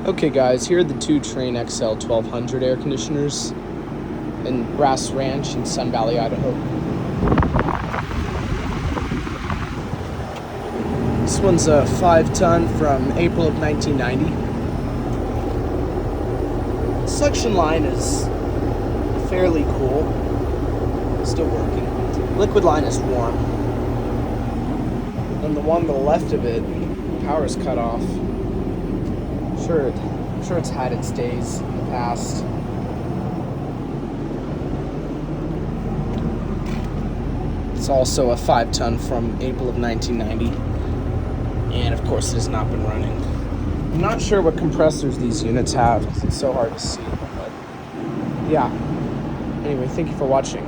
Okay guys, here are the two Trane XL1200 air conditioners in Grass Ranch in Sun Valley, Idaho. This one's a 5-ton from April of 1990. Suction line is fairly cool, still working. Liquid line is warm. And the one to the left of it, power is cut off. I'm sure it's had its days in the past. It's also a 5-ton from April of 1990. And of course it has not been running. I'm not sure what compressors these units have because it's so hard to see. But yeah. Anyway, thank you for watching.